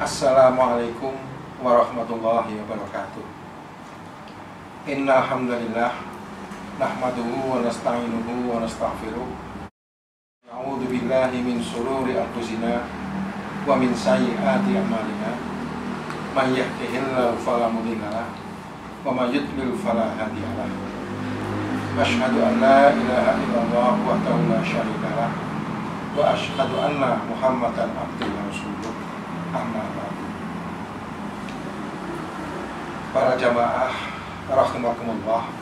Assalamualaikum warahmatullahi wabarakatuh. Innal hamdalillah nahmaduhu wa nasta'inuhu wa nastaghfiruh. A'udzu billahi min shururi anfusina wa min sayyiati a'malina. May yahdihillahu fala mudilla lahu wa may yudlil fala hadiya lahu. Asyhadu an la ilaha illallah wahdahu la syarika lahu wa asyhadu anna Muhammadan abduhu wa rasuluh. Amma ba'du. Para jamaah rahimakumullah,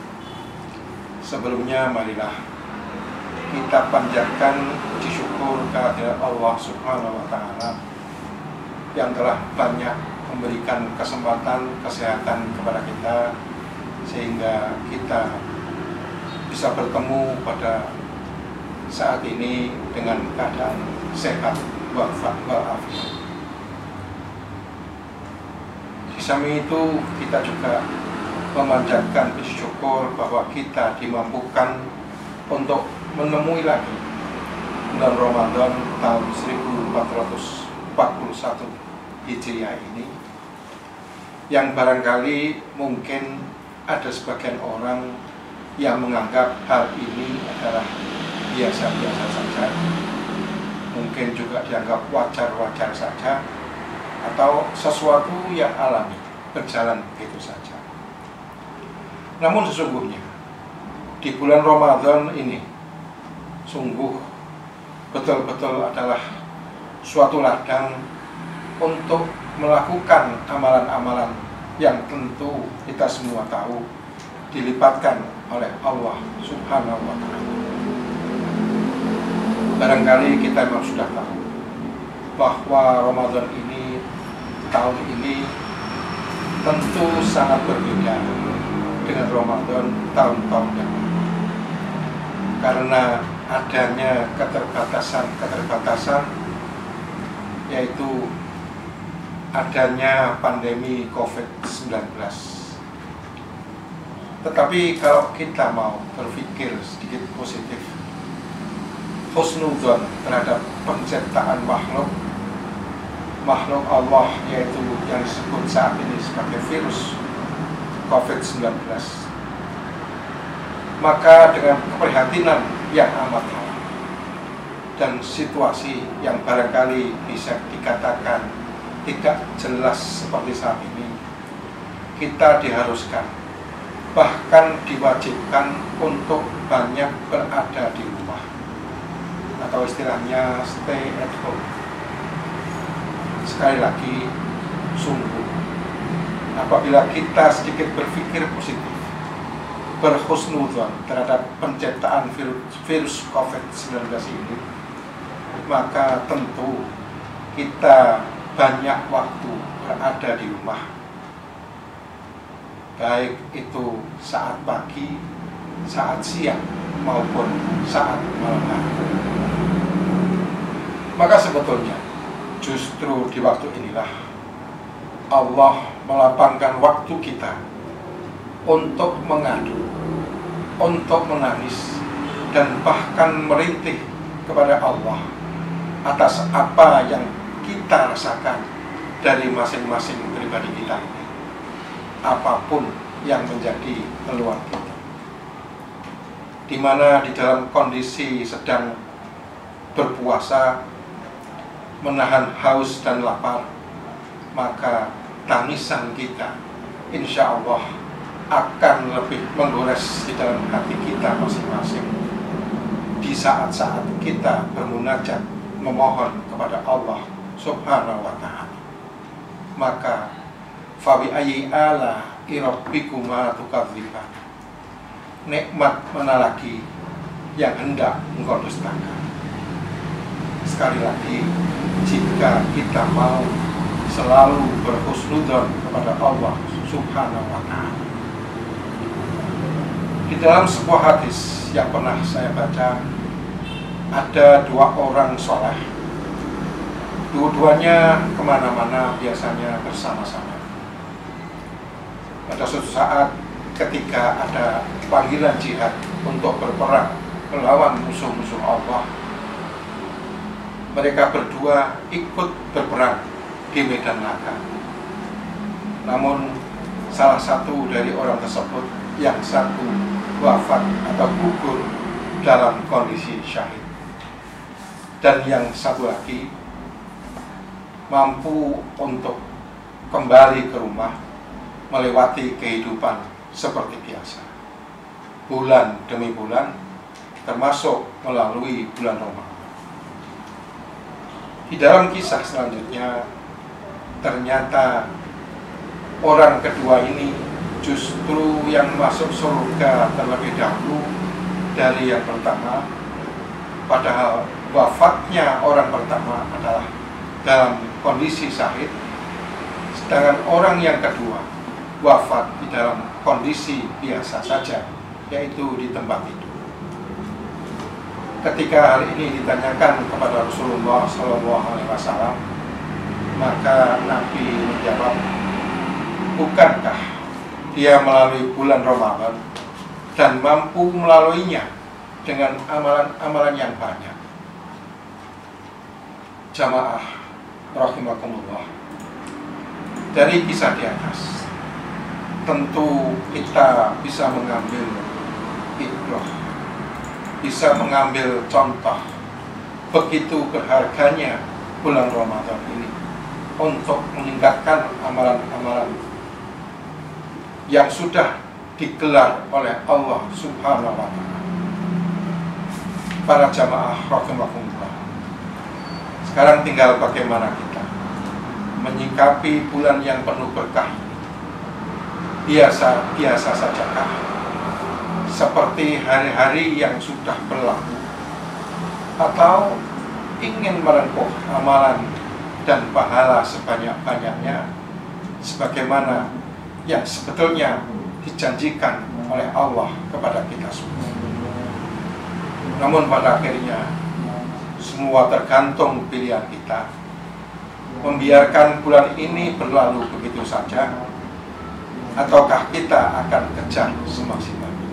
sebelumnya marilah kita panjatkan puji syukur kehadirat Allah Subhanahu wa taala yang telah banyak memberikan kesempatan kesehatan kepada kita sehingga kita bisa bertemu pada saat ini dengan keadaan sehat walafiat. Di samping itu kita juga memanjatkan puji syukur bahwa kita dimampukan untuk menemui lagi bulan Ramadan tahun 1441 Hijriah ini, yang barangkali mungkin ada sebagian orang yang menganggap hal ini adalah biasa-biasa saja, mungkin juga dianggap wajar-wajar saja, atau sesuatu yang alami, berjalan begitu saja. Namun sesungguhnya di bulan Ramadan ini sungguh betul-betul adalah suatu ladang untuk melakukan amalan-amalan yang tentu kita semua tahu dilipatkan oleh Allah Subhanahu wa taala. Barangkali kita memang sudah tahu bahwa Ramadan ini, tahun ini tentu sangat berbeda dengan Ramadan tahun-tahun yang lalu, karena adanya keterbatasan, yaitu adanya pandemi COVID-19. Tetapi kalau kita mau berpikir sedikit positif, husnudzon terhadap penciptaan makhluk Allah, yaitu yang disebut saat ini sebagai virus COVID-19, maka dengan keprihatinan yang amat dalam dan situasi yang barangkali bisa dikatakan tidak jelas seperti saat ini, kita diharuskan, bahkan diwajibkan untuk banyak berada di rumah, atau istilahnya stay at home. Sekali lagi, sungguh apabila kita sedikit berpikir positif, berhusnudzon terhadap penciptaan virus COVID-19 ini, maka tentu kita banyak waktu berada di rumah, baik itu saat pagi, saat siang, maupun saat malam hari. Maka sebetulnya justru di waktu inilah Allah melapangkan waktu kita untuk mengadu, untuk menangis, dan bahkan merintih kepada Allah atas apa yang kita rasakan dari masing-masing pribadi kita ini, apapun yang menjadi keluhan kita, di mana di dalam kondisi sedang berpuasa, menahan haus dan lapar, maka tangisan kita insya Allah akan lebih menggores di dalam hati kita masing-masing di saat-saat kita bermunajat memohon kepada Allah Subhanahu wa ta'ala. Maka fabi ayyi ala rabbikuma tukadziban, nikmat mana lagi yang hendak engkau dustakan. Sekali lagi, jika kita mau selalu berhusnudzon kepada Allah Subhanahu wa ta'ala. Di dalam sebuah hadis yang pernah saya baca, ada dua orang soleh, dua-duanya kemana-mana biasanya bersama-sama. Pada suatu saat ketika ada panggilan jihad untuk berperang melawan musuh-musuh Allah, mereka berdua ikut berperang di medan laga. Namun salah satu dari orang tersebut, yang satu wafat atau gugur dalam kondisi syahid, dan yang satu lagi mampu untuk kembali ke rumah melewati kehidupan seperti biasa, bulan demi bulan, termasuk melalui bulan Ramadan. Di dalam kisah selanjutnya, ternyata orang kedua ini justru yang masuk surga terlebih dahulu dari yang pertama, padahal wafatnya orang pertama adalah dalam kondisi syahid, sedangkan orang yang kedua wafat di dalam kondisi biasa saja, yaitu di tempat tidur. Ketika hal ini ditanyakan kepada Rasulullah SAW, maka Nabi menjawab, bukankah dia melalui bulan Ramadan dan mampu melaluinya dengan amalan-amalan yang banyak. Jamaah rahimakumullah, dari kisah di atas tentu kita bisa mengambil ibrah, bisa mengambil contoh begitu berharganya bulan Ramadan ini untuk meningkatkan amalan-amalan yang sudah digelar oleh Allah Subhanahu wa Ta'ala. Para jamaah rahimakumullah, sekarang tinggal bagaimana kita menyikapi bulan yang penuh berkah ini. Biasa-biasa sajakah, seperti hari-hari yang sudah berlalu, atau ingin merengkuh amalan dan pahala sebanyak-banyaknya sebagaimana yang sebetulnya dijanjikan oleh Allah kepada kita semua. Namun pada akhirnya semua tergantung pilihan kita. Membiarkan bulan ini berlalu begitu saja, ataukah kita akan kejar semaksimalnya.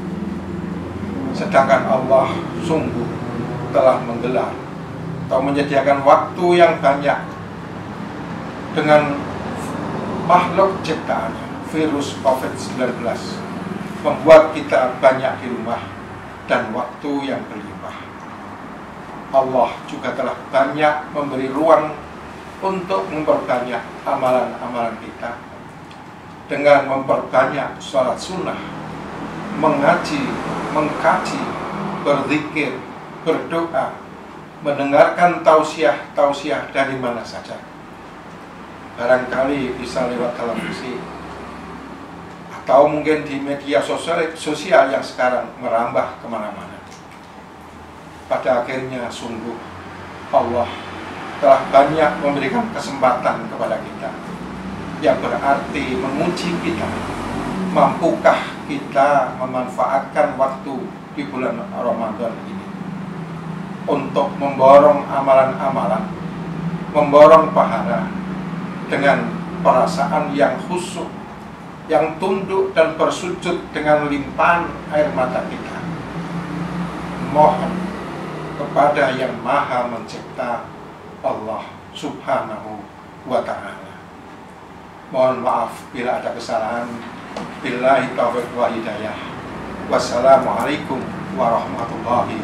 Sedangkan Allah sungguh telah menggelar atau menyediakan waktu yang banyak dengan makhluk ciptaannya. Virus COVID-19 membuat kita banyak di rumah dan waktu yang berlimpah. Allah juga telah banyak memberi ruang untuk memperbanyak amalan-amalan kita dengan memperbanyak sholat sunnah, mengaji, mengkaji, berzikir, berdoa, mendengarkan tausiah dari mana saja. Barangkali bisa lewat televisi, atau mungkin di media sosial yang sekarang merambah kemana-mana. Pada akhirnya sungguh Allah telah banyak memberikan kesempatan kepada kita, yang berarti menguji kita, mampukah kita memanfaatkan waktu di bulan Ramadan ini untuk memborong amalan-amalan, memborong pahala dengan perasaan yang khusyuk, yang tunduk dan bersujud dengan limpahan air mata kita. Mohon kepada yang Maha Mencipta, Allah Subhanahu wa Ta'ala. Mohon maaf bila ada kesalahan. Billahi taufiq wa hidayah. Wassalamualaikum warahmatullahi